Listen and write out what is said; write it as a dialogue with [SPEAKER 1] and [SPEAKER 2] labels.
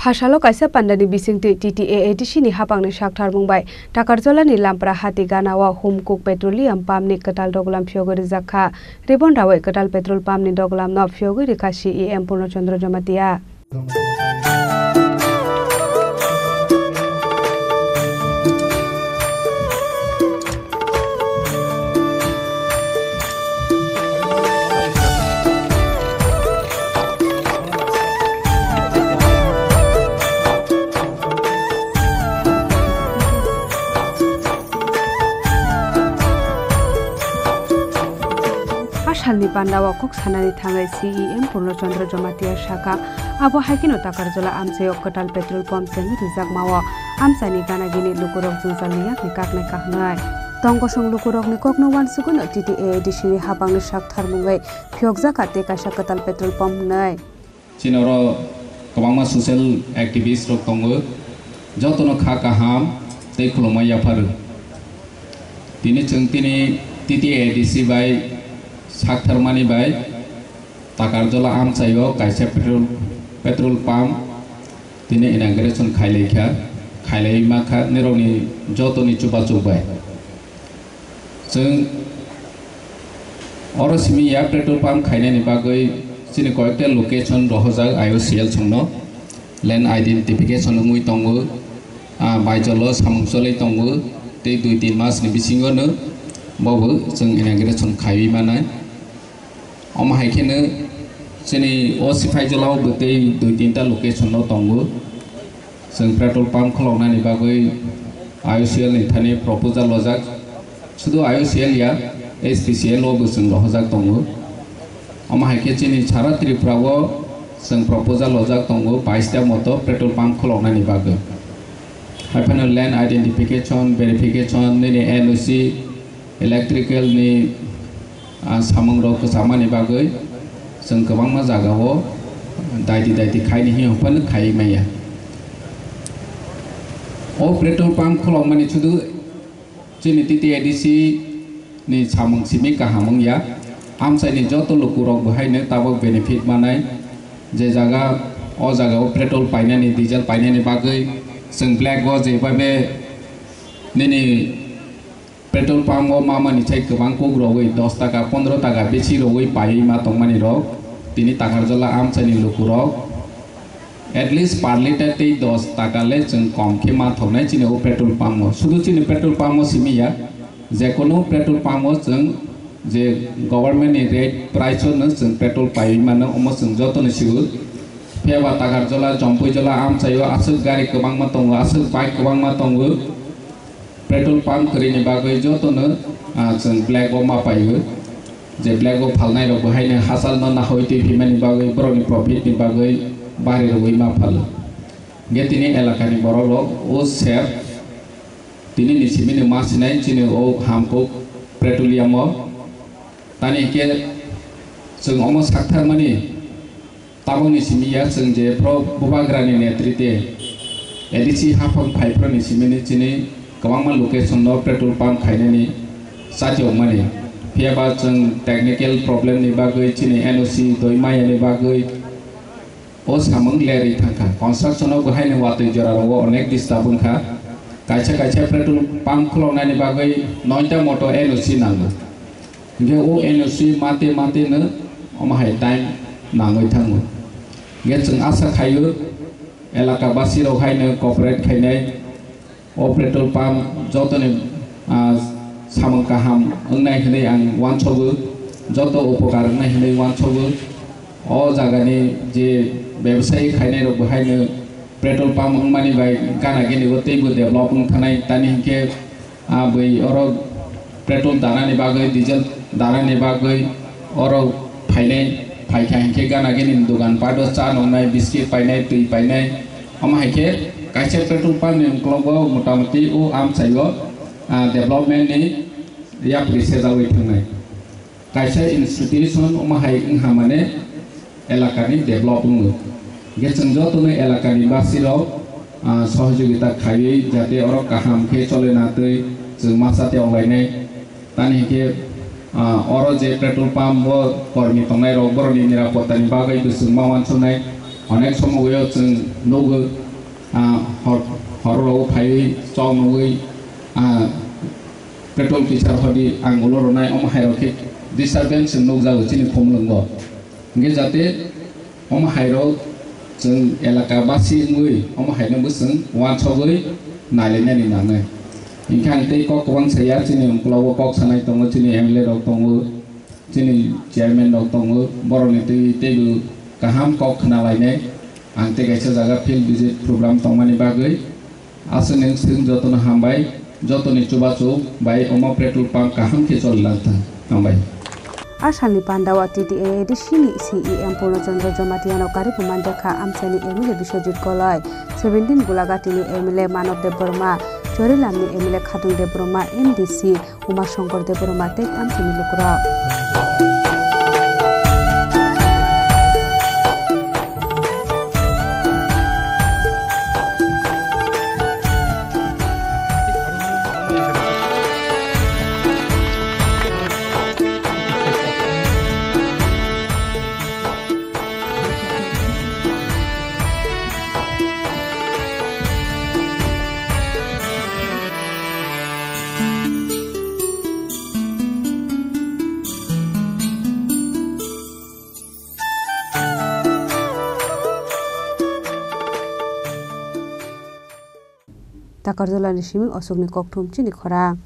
[SPEAKER 1] Hashalo kaisa pandani bisingti TTAADC ni hapangni sakthar mungbai takarjola ni lampra hati ganawa humkuk petroleum pump ni ketal doglam phiogori jakha rebon rawe ketal petrol pump ni doglam no phiogori ka CEM Purnachandra Jamatia Halni pandawa kok sanani thangai CEM Purnachandra Jamatia Shaka abo haikino takarjola amsayo ketal petrol pump seng rijak mawa amsani gana gini lukurok jungjalniya ni kakne kaknai tongkosong lukurok ni kokno wan sukuno TTAADC ni hapangni sakthar mungai phiokjaka te kaisa ketal petrol pump nai
[SPEAKER 2] Chinoro kabangma social activist rok tongo jotono kha kaham tei khuloma yafaru tini chungtini TTAADC bai sakthar mani bai takarjola amsayo kaisa petrol pump tini inauguration khailai makha nironi jotoni chuba bai jeng oro simi ya petrol pump khainai ni bagoi sini koyekta location rohojak IOCL chungno land identification ngui tongo baijolo samungsolai tongo tei 2-3 mas ni bisingo no bobo jeng inauguration khaiwi manai Om haikene sini osifai jolao betei 2-3 ta location no tongo jeng petrol pump kholokna ni bagoi IOCL ni thani proposal lojak sudu IOCL ya SPCL lo busung lojak tongo Om haike chini chara Tripura o jeng proposal lojak tongo 22 ta moto petrol pump kholokna ni bagoi haifano land identification verification ni NOC electrical ni samang rok samani bagoi jeng kobangma jagao daiti khaini hi hopan khai maya o petrol pump kholongmani chudu chini TTAADC ni samang simi kahamang ya amsai ni joto lukurok bahaine tabo benefit manai je jaga o jagao petrol painani diesel painani bagoi jeng black go je babe nini petrol pump o mama ni chai kobang kok rogoi 10 taka 15 taka bechi rogoi pai ma tongmani rok tini takarjola amsani lukurok at least per liter tei 10 taka le jeng kom ke ma thonai chini o petrol pump o sudu chini petrol pump o simiya je kono petrol pump o jeng je government ni rate price o no jeng petrol pai mano omo jeng joto ni sigu pheba takarjola jompoijola amsayo asuk gari kobang ma tongo asuk bike kobang ma tongo petrol pump krini bagoi jotono jeng black o ma payo je black o phalnai rok bahaine hasal no na hoiti phimani bagoi boroni profit ni bagoi bari roi ma phal getini elaka ni borolo o share tini ni simini masinai chini o hamko petroleum o tani ke jeng omo sakthar mani taboni simiya jeng je pro bubagrani netrite ADC hapang phaipro ni simini chini kabangma location no petrol pump khainani satyo mani pheba jeng technical problem ni bagoi chini NOC doimai ni bagoi o samang leri thangkha construction o bahaine watoi jora ro onek disturb kha kaisa petrol pump kholona ni bagoi 9 ta moto NOC nango ge o NOC mate no omahai time nangoi thango ge jeng asa khayo elaka basi ro khaine corporate khainai o petrol pump jotone samang kaham angnai hinai ang wanchogo joto upokar angnai hinai wanchogo o jagani je ব্যবসায়ী khainai rok bahaine petrol pump angmani bai gana gini go teibo development thanai tani hinke bai oro petrol dana ni bagoi diesel dana ni bagoi oro phainai phaikha hinke gana gini dogan pado cha nongnai biscuit painai tui painai ama haike kaisa petrol pump ni klogo motamoti o amsayo development ni ya prese jawi thangnai kaisa institution oma hai inghamane elakani development ge chengjotono elakani basiro সহযোগিতা খাইয়ে যাতে or কাহাম খে চলে না তৈ जों मासाते अलायनाय तानि के अर जे पेट्रोल पाम्प कर्मी तंनाय रक बरनि निरापत्तानि बागै जों मावान सनाय अनेक समाव जों नौगो हराव फाय चौ नौगै पेट्रोल टिचार हदि आंगुल रनाय अम हायरखे डिस्टार्बेंस नौ जागो चिनि खम लंगो इंगे जाते अम हायराव जों एलाका बासि मुई अम हायनो बोसों वान सगै नालेनानि नाङै इंखे आंते कक गोबां सैया चिनि उनक्लाव कक सानाय दङ चिनि एमएलए रक दङ चिनि चेयरमैन रक दङ बरनि तेगु गाहाम कक खोनालायनाय आंते गायसा जागा फिल्ड विजिट प्रोग्राम दंमानि बागै आसने जों जतन हामबाय जतनि चुबाचु बाय अमा पेट्रोल पंप गाहाम के चललांता हामबाय
[SPEAKER 1] आसामनि पान्डावा टीटीए एडिसिनि सीईएम पूर्णचंद्र जमातियानो कारिपु मानजाखा आमसानि एमएलए विश्वजित गलय 17 गुलागाटिनि एमएलए मानव देव बर्मा चोरिलामनि एमएलए खादुं देव बर्मा एमडीसी उमाशंकर देव बर्मा तेक आमसानि लुकुरा Takarjola ni siming osokni kokthum chini khora